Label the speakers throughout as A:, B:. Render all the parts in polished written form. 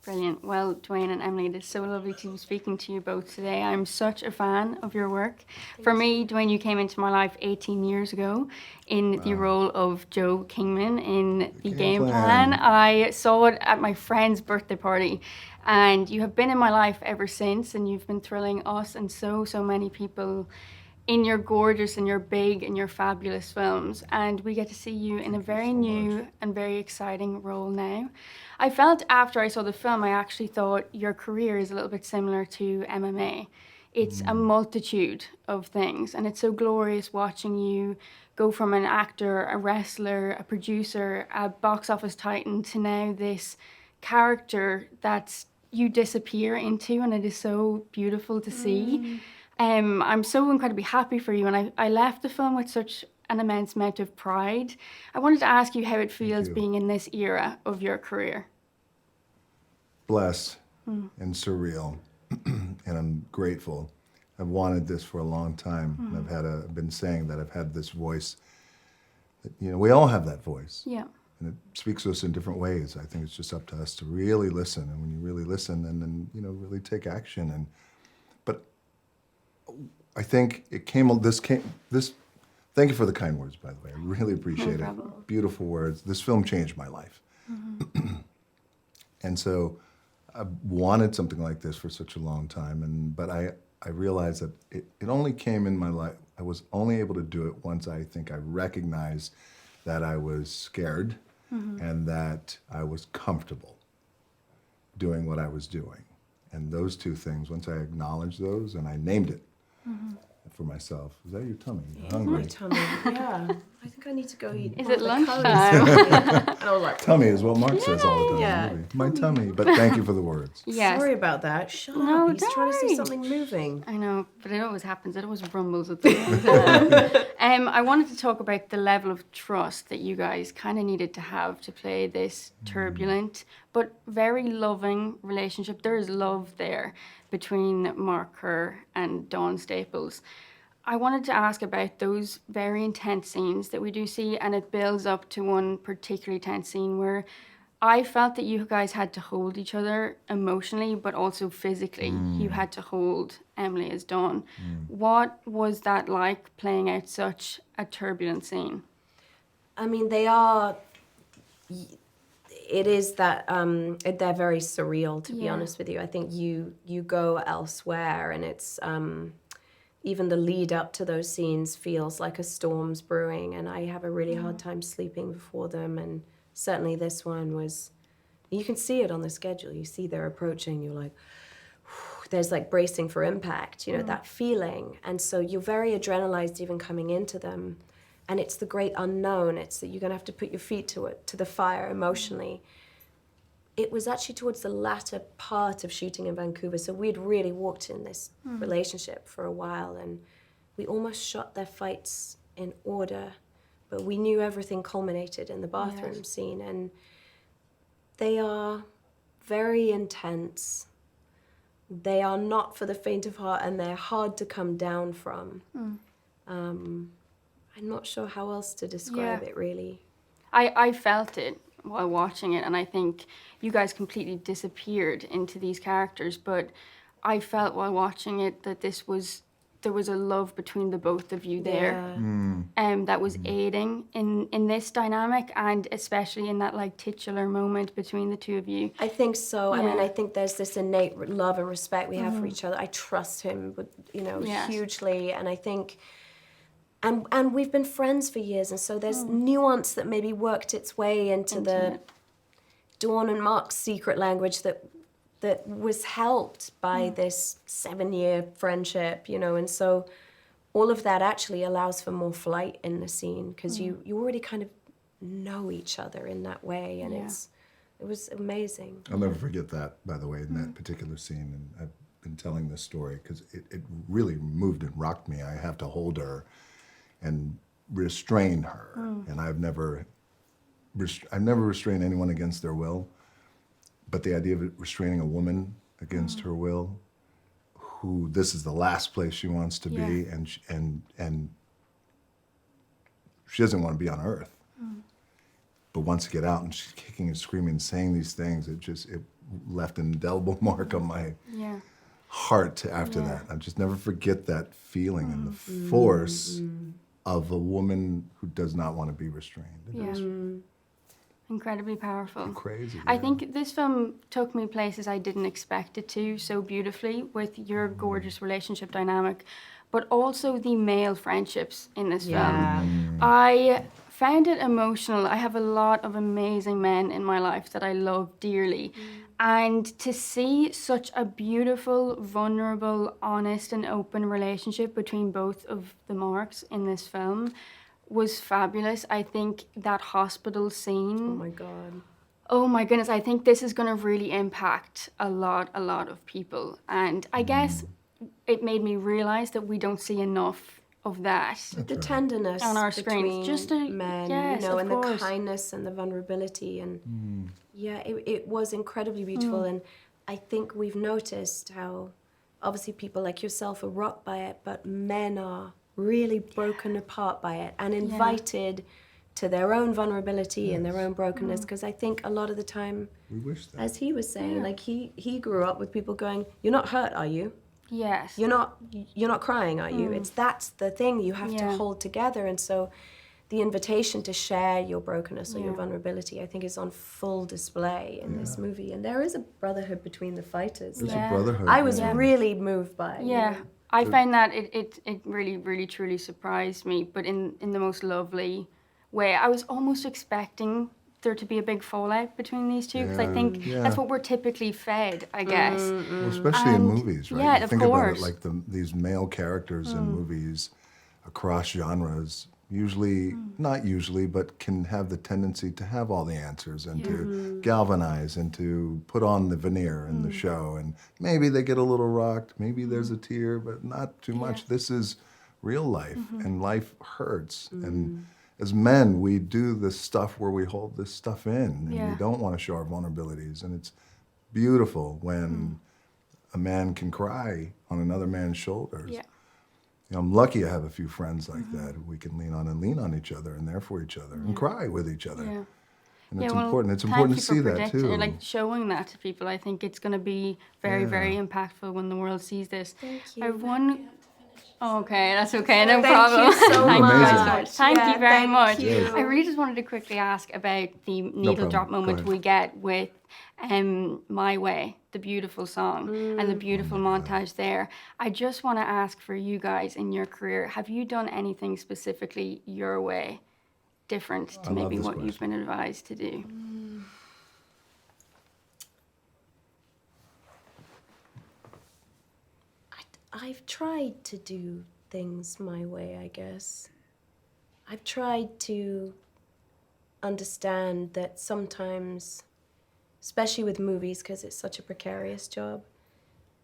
A: Brilliant. Well, Dwayne and Emily, it is so lovely to be speaking to you both today. I'm such a fan of your work. For me, Dwayne, you came into my life 18 years ago in the role of Joe Kingman in The Game Plan. I saw it at my friend's birthday party, and you have been in my life ever since, and you've been thrilling us and so many people in your gorgeous and your big and your fabulous films, and we get to see you in a very new and very exciting role now. I felt after I saw the film, I actually thought your career is a little bit similar to MMA. It's a multitude of things, and it's so glorious watching you go from an actor, a wrestler, a producer, a box office titan to now this character that's you disappear into, and it is so beautiful to see. I'm so incredibly happy for you, and I left the film with such an immense amount of pride. I wanted to ask you how it feels being in this era of your career.
B: Blessed and surreal, and I'm grateful. I've wanted this for a long time, and I've been saying that I've had this voice. That, we all have that voice.
A: Yeah.
B: And it speaks to us in different ways. I think it's just up to us to really listen, and when you really listen, and then really take action. But I think this. Thank you for the kind words, by the way. I really appreciate it. Beautiful words. This film changed my life, and so I wanted something like this for such a long time. But I realized that it only came in my life. I was only able to do it once I think I recognized that I was scared and that I was comfortable doing what I was doing. And those two things, once I acknowledged those and I named it for myself. Is that your tummy? You're hungry.
C: My tummy, yeah. I think I need to go eat.
A: Is
C: one
A: it
C: of the curries.
A: lunchtime?
C: And I was like,
B: Tummy is what Mark says all the time.
C: Yeah.
B: Maybe. My tummy. But thank you for the words.
A: Yes.
C: sorry about that. Shut
A: No,
C: up. He's trying to
A: don't.
C: see something moving.
A: I know, but it always happens. It always rumbles at the end. I wanted to talk about the level of trust that you guys kind of needed to have to play this turbulent but very loving relationship. There is love there between Mark Kerr and Dawn Staples. I wanted to ask about those very intense scenes that we do see, and it builds up to one particularly tense scene where I felt that you guys had to hold each other emotionally, but also physically. You had to hold Emily as Dawn. What was that like, playing out such a turbulent scene?
C: I mean, it is that, they're very surreal, to be honest with you. I think you go elsewhere, and it's, even the lead up to those scenes feels like a storm's brewing, and I have a really hard time sleeping before them. And certainly this one was, you can see it on the schedule. You see they're approaching, you're like, there's like bracing for impact, that feeling. And so you're very adrenalized even coming into them. And it's the great unknown. It's that you're gonna have to put your feet to the fire emotionally. It was actually towards the latter part of shooting in Vancouver, so we'd really walked in this relationship for a while, and we almost shot their fights in order, but we knew everything culminated in the bathroom scene, and they are very intense. They are not for the faint of heart, and they're hard to come down from. I'm not sure how else to describe it, really.
A: I felt it while watching it, and I think you guys completely disappeared into these characters, but I felt while watching it that there was a love between the both of you there, that was aiding in this dynamic, and especially in that like titular moment between the two of you.
C: I think so. I mean, I think there's this innate love and respect we have for each other. I trust him, hugely, and I think, and we've been friends for years, and so there's nuance that maybe worked its way into the Dawn and Mark's secret language that was helped by this 7-year friendship, and so all of that actually allows for more flight in the scene, because you already kind of know each other in that way, and it was amazing.
B: I'll never forget that, by the way, in that particular scene. And I've been telling this story because it really moved and rocked me. I have to hold her and restrain her. And I've never restrained anyone against their will. But the idea of restraining a woman against her will, who this is the last place she wants to be, and she doesn't want to be on Earth, but wants to get out, and she's kicking and screaming and saying these things. It left an indelible mark on my
A: Yeah.
B: heart after
A: Yeah.
B: that. I'll just never forget that feeling and the force of a woman who does not want to be restrained. It's
A: Yeah. Incredibly powerful.
B: crazy.
A: I
B: yeah.
A: think this film took me places I didn't expect it to so beautifully with your gorgeous relationship dynamic, but also the male friendships in this
C: Yeah.
A: film. I found it emotional. I have a lot of amazing men in my life that I love dearly. And to see such a beautiful, vulnerable, honest, and open relationship between both of the Marks in this film was fabulous. I think that hospital scene.
C: Oh my God.
A: Oh my goodness, I think this is going to really impact a lot of people. And I guess it made me realize that we don't see enough of that.
C: The tenderness
A: On our
C: between
A: screens, just to-
C: men,
A: yes,
C: you know,
A: of
C: and
A: course.
C: the kindness and the vulnerability, and yeah, it was incredibly beautiful. And I think we've noticed how obviously people like yourself are rocked by it, but men are really broken apart by it and invited to their own vulnerability and their own brokenness. Because I think a lot of the time,
B: We wish that.
C: as he was saying, like he grew up with people going, "You're not hurt, are you?
A: Yes.
C: You're not crying, are you?" That's the thing you have to
A: Yeah.
C: hold together. And so the invitation to share your brokenness or your
A: Yeah.
C: vulnerability, I think, is on full display in this movie. And there is a brotherhood between the fighters.
B: There's
A: Yeah.
B: a brotherhood.
C: I was
B: yeah.
C: really moved by it.
A: Yeah. I found that it really truly surprised me, but in the most lovely way. I was almost expecting there to be a big fallout between these two because I think
B: Yeah.
A: that's what we're typically fed, I guess.
B: Well, especially in
A: And-
B: movies, right?
A: yeah,
B: You
A: of
B: think about
A: course.
B: it, like these male characters in movies across genres, usually, not usually, but can have the tendency to have all the answers and to galvanize and to put on the veneer in the show. And maybe they get a little rocked, maybe there's a tear, but not too much. This is real life, and life hurts. And as men, we do this stuff where we hold this stuff in, and we
A: Yeah.
B: don't want to show our vulnerabilities. And it's beautiful when a man can cry on another man's shoulders.
A: Yeah.
B: You know, I'm lucky I have a few friends like that who we can lean on each other and there for each other and cry with each other.
A: Yeah.
B: And
A: Yeah,
B: it's
A: well,
B: important. It's
A: thank
B: important
A: you
B: to
A: for
B: see that
A: predicting-
B: too.
A: Like showing that to people. I think it's going to be very
B: Yeah.
A: impactful when the world sees this.
C: Thank you.
A: I have one. Oh, okay, that's okay, no
C: Thank
A: problem.
C: you so
A: Thank you
B: Amazing.
A: guys so much. Thank
C: Yeah,
A: you very
C: thank
A: much.
C: you.
A: I really just wanted to quickly ask about the needle
B: problem.
A: drop
B: Go
A: moment
B: ahead.
A: we get with My Way, the beautiful song, and the beautiful montage there. I just want to ask for you guys in your career, have you done anything specifically your way different to
B: I love
A: maybe
B: this
A: what you've
B: question.
A: been advised to do?
C: I've tried to do things my way, I guess. I've tried to understand that sometimes, especially with movies, because it's such a precarious job,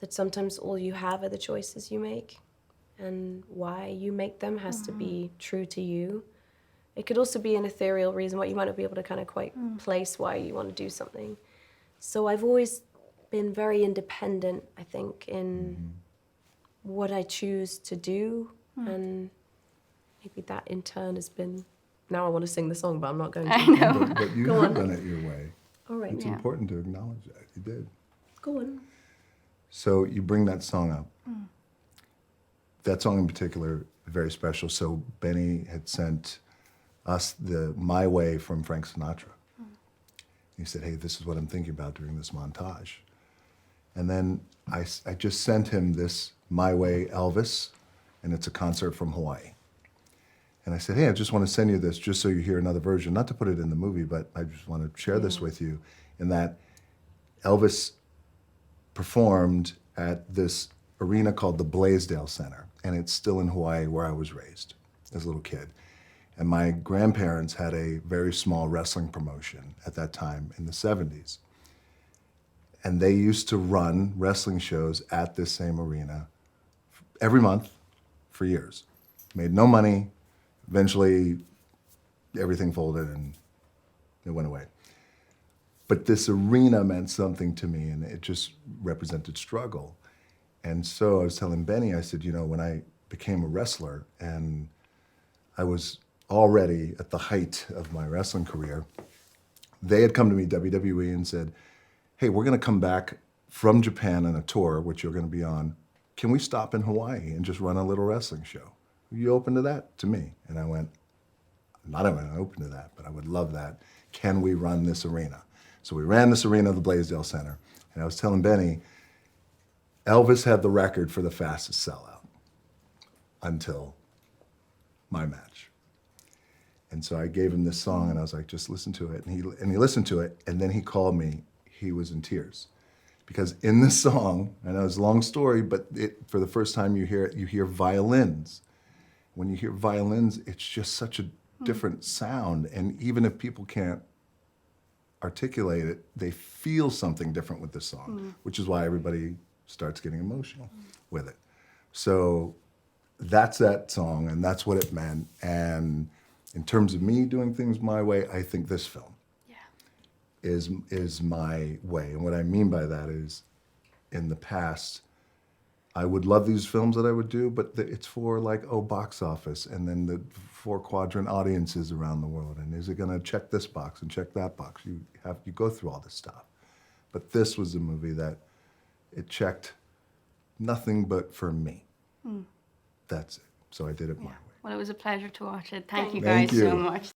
C: that sometimes all you have are the choices you make, and why you make them has to be true to you. It could also be an ethereal reason why you might not be able to kind of quite place why you want to do something. So I've always been very independent, I think, in what I choose to do, and maybe that in turn has been. Now I want to sing the song, but I'm not going to.
A: I know.
B: But you
C: Go
B: have
C: on.
B: done it your way.
C: All right,
B: It's
A: Yeah.
B: important to acknowledge that. You did.
C: go on.
B: So you bring that song up. That song in particular, very special. So Benny had sent us the My Way from Frank Sinatra. He said, hey, this is what I'm thinking about during this montage. And then I just sent him this My Way Elvis, and it's a concert from Hawaii. And I said, hey, I just want to send you this just so you hear another version, not to put it in the movie, but I just want to share this with you, in that Elvis performed at this arena called the Blaisdell Center, and it's still in Hawaii where I was raised as a little kid. And my grandparents had a very small wrestling promotion at that time in the 70s. And they used to run wrestling shows at this same arena every month for years. Made no money. Eventually, everything folded and it went away. But this arena meant something to me, and it just represented struggle. And so I was telling Benny, I said, you know, when I became a wrestler and I was already at the height of my wrestling career, they had come to me, WWE, and said, hey, we're going to come back from Japan on a tour, which you're going to be on. Can we stop in Hawaii and just run a little wrestling show? Are you open to that? To me. And I went, I'm not even open to that, but I would love that. Can we run this arena? So we ran this arena at the Blaisdell Center. And I was telling Benny, Elvis had the record for the fastest sellout until my match. And so I gave him this song, and I was like, just listen to it. And he listened to it, and then he called me. He was in tears. Because in this song, I know it's a long story, but for the first time you hear it, you hear violins. When you hear violins, it's just such a different sound. And even if people can't articulate it, they feel something different with this song, which is why everybody starts getting emotional with it. So that's that song, and that's what it meant. And in terms of me doing things my way, I think this film is my way. And what I mean by that is, in the past, I would love these films that I would do, but it's for like, box office, and then the 4-quadrant audiences around the world. And is it going to check this box and check that box? You go through all this stuff. But this was a movie that it checked nothing but for me. That's it. So I did it my way.
A: Well, it was a pleasure to watch it. Thank you
B: Thank
A: guys so
B: you.
A: much.